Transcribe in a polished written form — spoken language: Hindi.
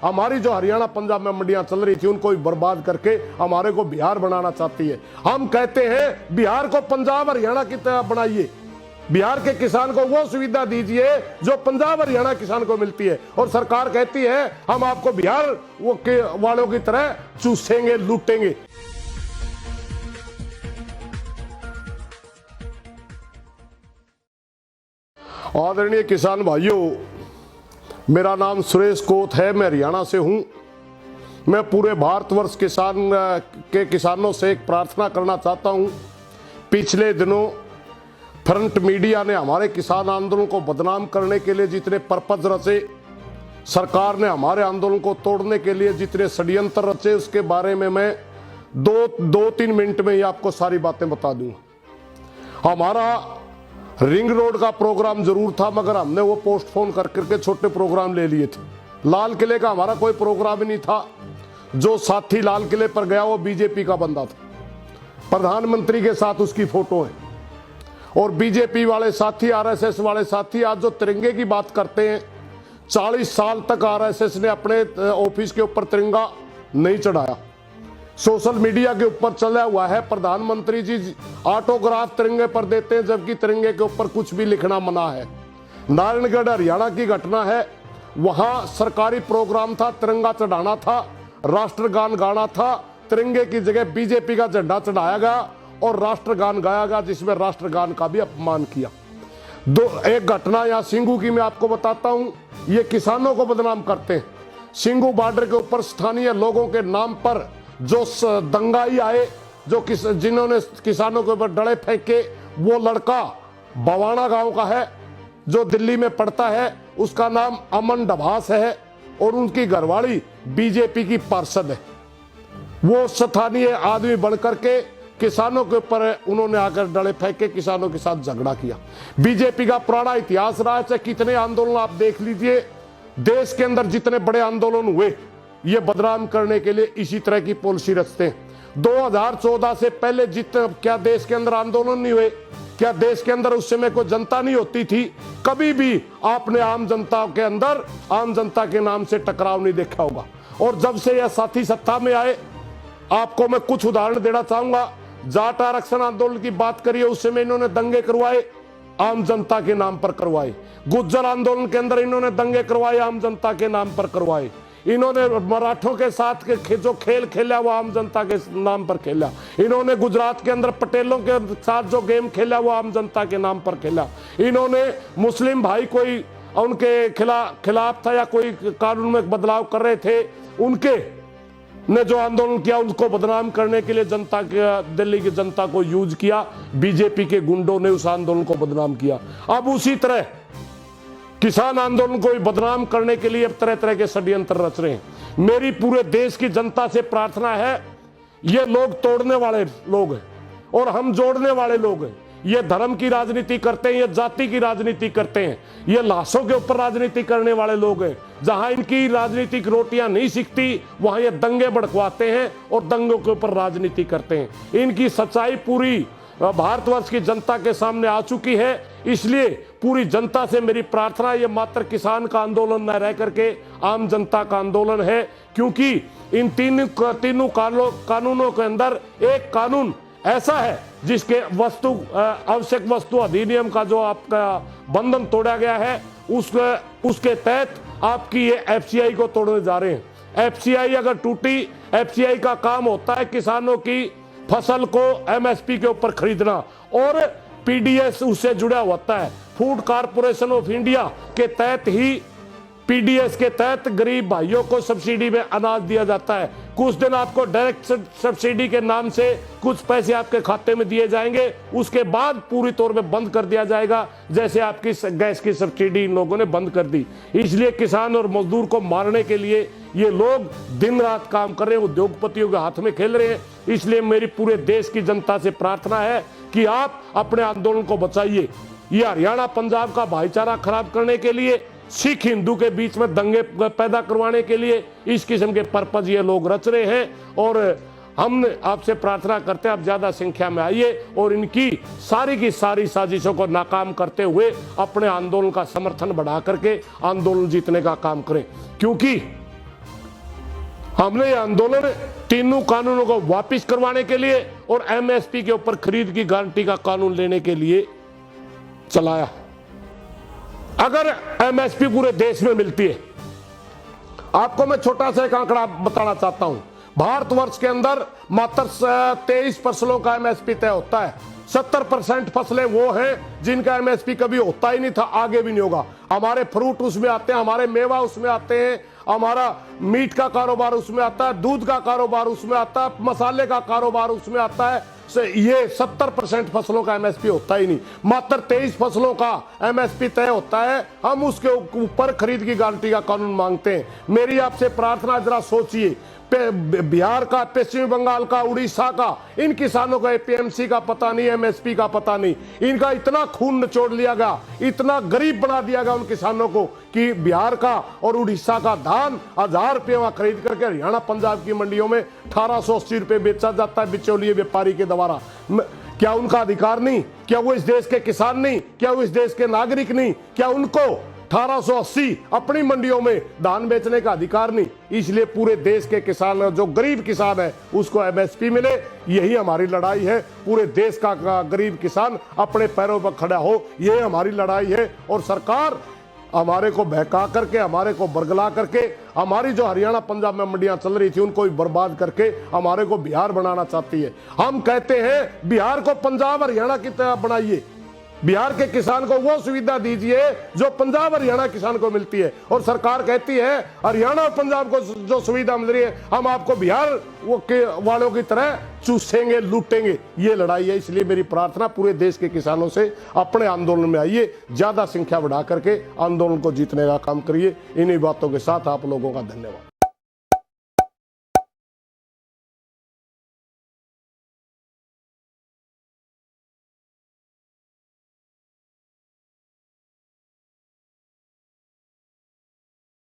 हमारी जो हरियाणा पंजाब में मंडियां चल रही थी उनको भी बर्बाद करके हमारे को बिहार बनाना चाहती है। हम कहते हैं बिहार को पंजाब हरियाणा की तरह बनाइए, बिहार के किसान को वो सुविधा दीजिए जो पंजाब हरियाणा किसान को मिलती है। और सरकार कहती है हम आपको बिहार वालों की तरह चूसेंगे, लूटेंगे। आदरणीय किसान भाइयों, मेरा नाम सुरेश कोत है, मैं हरियाणा से हूं। मैं पूरे भारतवर्ष के किसानों से एक प्रार्थना करना चाहता हूं। पिछले दिनों फ्रंट मीडिया ने हमारे किसान आंदोलन को बदनाम करने के लिए जितने पर्पज रचे, सरकार ने हमारे आंदोलन को तोड़ने के लिए जितने षड्यंत्र रचे, उसके बारे में मैं दो तीन मिनट में ही आपको सारी बातें बता दूंगा। हमारा रिंग रोड का प्रोग्राम जरूर था, मगर हमने वो पोस्टपोन करके छोटे प्रोग्राम ले लिए थे। लाल किले का हमारा कोई प्रोग्राम ही नहीं था। जो साथी लाल किले पर गया वो बीजेपी का बंदा था, प्रधानमंत्री के साथ उसकी फोटो है। और बीजेपी वाले साथी, आरएसएस वाले साथी आज जो तिरंगे की बात करते हैं, 40 साल तक आरएसएस ने अपने ऑफिस के ऊपर तिरंगा नहीं चढ़ाया। सोशल मीडिया के ऊपर चला हुआ है प्रधानमंत्री जी ऑटोग्राफ तिरंगे पर देते हैं, जबकि तिरंगे के ऊपर कुछ भी लिखना मना है। नारायणगढ़ हरियाणा की घटना है, वहां सरकारी प्रोग्राम था, तिरंगा चढ़ाना था, राष्ट्रगान गाना था, तिरंगे की जगह बीजेपी का झंडा चढ़ाया गया और राष्ट्रगान गाया गया, जिसमें राष्ट्रगान का भी अपमान किया। एक घटना यहाँ सिंगू की मैं आपको बताता हूँ। ये किसानों को बदनाम करते हैं। सिंगू बॉर्डर के ऊपर स्थानीय लोगों के नाम पर जो दंगाई आए, जिन्होंने किसानों के ऊपर डले फेंके, वो लड़का बवाना गांव का है जो दिल्ली में पढ़ता है, उसका नाम अमन डभास है और उनकी घरवाली बीजेपी की पार्षद है। वो स्थानीय आदमी बढ़कर के किसानों के ऊपर उन्होंने आकर डले फेंके, किसानों के साथ झगड़ा किया। बीजेपी का पुराना इतिहास रहा है, कितने आंदोलन आप देख लीजिए, देश के अंदर जितने बड़े आंदोलन हुए, ये बदनाम करने के लिए इसी तरह की पॉलिसी रचते हैं। 2014 से पहले क्या देश के अंदर आंदोलन नहीं हुए? क्या देश के अंदर उस समय कोई जनता नहीं होती थी? कभी भी आपने आम जनता के अंदर आम जनता के नाम से टकराव नहीं देखा होगा। और जब से यह साथी सत्ता में आए, आपको मैं कुछ उदाहरण देना चाहूंगा। जाट आरक्षण आंदोलन की बात करिए, उस समय इन्होंने दंगे करवाए, आम जनता के नाम पर करवाए। गुज्जर आंदोलन के अंदर इन्होंने दंगे करवाए, आम जनता के नाम पर करवाए। इन्होंने मराठों के साथ जो खेल खेला वो आम जनता के नाम पर खेला। इन्होंने गुजरात के अंदर पटेलों के साथ जो गेम खेला वो आम जनता के नाम पर खेला। इन्होंने मुस्लिम भाई कोई उनके खिलाफ था या कोई कानून में बदलाव कर रहे थे, उनके ने जो आंदोलन किया उसको बदनाम करने के लिए जनता के, दिल्ली की जनता को यूज किया। बीजेपी के गुंडों ने उस आंदोलन को बदनाम किया। अब उसी तरह किसान आंदोलन को भी बदनाम करने के लिए तरह तरह के षड्यंत्र रच रहे हैं। मेरी पूरे देश की जनता से प्रार्थना है, ये लोग तोड़ने वाले लोग हैं और हम जोड़ने वाले लोग हैं। ये धर्म की राजनीति करते हैं, ये जाति की राजनीति करते हैं, ये लाशों के ऊपर राजनीति करने वाले लोग हैं। जहां इनकी राजनीतिक रोटियां नहीं सिकती, वहां ये दंगे भड़कवाते हैं और दंगों के ऊपर राजनीति करते हैं। इनकी सच्चाई पूरी भारतवर्ष की जनता के सामने आ चुकी है। इसलिए पूरी जनता से मेरी प्रार्थना, ये मात्र किसान का आंदोलन न रह करके आम जनता का आंदोलन है, क्योंकि इन तीनों कानूनों के अंदर एक कानून ऐसा है जिसके आवश्यक वस्तु अधिनियम का जो आपका बंधन तोड़ा गया है, उसके तहत आपकी ये एफसीआई को तोड़ने जा रहे हैं। एफसीआई अगर टूटी, एफसीआई का काम होता है किसानों की फसल को एमएसपी के ऊपर खरीदना, और पीडीएस उससे जुड़ा होता है। फूड कॉर्पोरेशन ऑफ इंडिया के तहत ही, पीडीएस के तहत गरीब भाइयों को सब्सिडी में अनाज दिया जाता है। कुछ दिन आपको डायरेक्ट सब्सिडी के नाम से कुछ पैसे आपके खाते में दिए जाएंगे, उसके बाद पूरी तौर पे बंद कर दिया जाएगा, जैसे आपकी गैस की सब्सिडी इन लोगों ने बंद कर दी। इसलिए किसान और मजदूर को मारने के लिए ये लोग दिन रात काम कर रहे हैं, उद्योगपतियों के हाथ में खेल रहे हैं। इसलिए मेरी पूरे देश की जनता से प्रार्थना है कि आप अपने आंदोलन को बचाइए। ये हरियाणा पंजाब का भाईचारा खराब करने के लिए, सिख हिंदू के बीच में दंगे पैदा करवाने के लिए इस किस्म के पर्पज ये लोग रच रहे हैं। और हम आपसे प्रार्थना करते हैं आप ज्यादा संख्या में आइए और इनकी सारी की सारी साजिशों को नाकाम करते हुए अपने आंदोलन का समर्थन बढ़ा करके आंदोलन जीतने का काम करें। क्योंकि हमने ये आंदोलन तीनों कानूनों को वापस करवाने के लिए और एमएसपी के ऊपर खरीद की गारंटी का कानून लेने के लिए चलाया। अगर एमएसपी पूरे देश में मिलती है, आपको मैं छोटा सा एक आंकड़ा बताना चाहता हूं। भारतवर्ष के अंदर मात्र 23 फसलों का एमएसपी तय होता है। 70% फसलें वो हैं जिनका एमएसपी कभी होता ही नहीं था, आगे भी नहीं होगा। हमारे फ्रूट उसमें आते हैं, हमारे मेवा उसमें आते हैं, हमारा मीट का कारोबार उसमें आता है, दूध का कारोबार उसमें आता है, मसाले का कारोबार उसमें आता है। ये 70% फसलों का एमएसपी होता ही नहीं, मात्र 23 फसलों का एमएसपी तय होता है। हम उसके ऊपर खरीद की गारंटी का कानून मांगते हैं। मेरी आपसे प्रार्थना, जरा सोचिए, बिहार का, पश्चिम बंगाल का, उड़ीसा का, इन किसानों को एपीएमसी का पता नहीं, एमएसपी का पता नहीं। इनका इतना खून निचोड़ लिया गया, इतना गरीब बना दिया गया उन किसानों को कि बिहार का और उड़ीसा का धान 1000 रुपये वहां खरीद करके हरियाणा पंजाब की मंडियों में 1880 रुपये बेचा जाता है बिचौलिए व्यापारी के द्वारा। क्या उनका अधिकार नहीं? क्या वो इस देश के किसान नहीं? क्या वो इस देश के नागरिक नहीं? क्या उनको 1880 अपनी मंडियों में धान बेचने का अधिकार नहीं? इसलिए पूरे देश के किसान, जो गरीब किसान है, उसको एमएसपी मिले। यही हमारी लड़ाई है। पूरे देश का गरीब किसान अपने पैरों पर खड़ा हो, यही हमारी लड़ाई है। और सरकार हमारे को बहका करके, हमारे को बरगला करके, हमारी जो हरियाणा पंजाब में मंडियां चल रही थी उनको भी बर्बाद करके हमारे को बिहार बनाना चाहती है। हम कहते हैं बिहार को पंजाब हरियाणा की तरह बनाइए, बिहार के किसान को वो सुविधा दीजिए जो पंजाब हरियाणा किसान को मिलती है। और सरकार कहती है हरियाणा और पंजाब को जो सुविधा मिल रही है हम आपको बिहार वालों की तरह चूसेंगे, लूटेंगे। ये लड़ाई है। इसलिए मेरी प्रार्थना पूरे देश के किसानों से, अपने आंदोलन में आइए, ज्यादा संख्या बढ़ा करके आंदोलन को जीतने का काम करिए। इन्हीं बातों के साथ आप लोगों का धन्यवाद।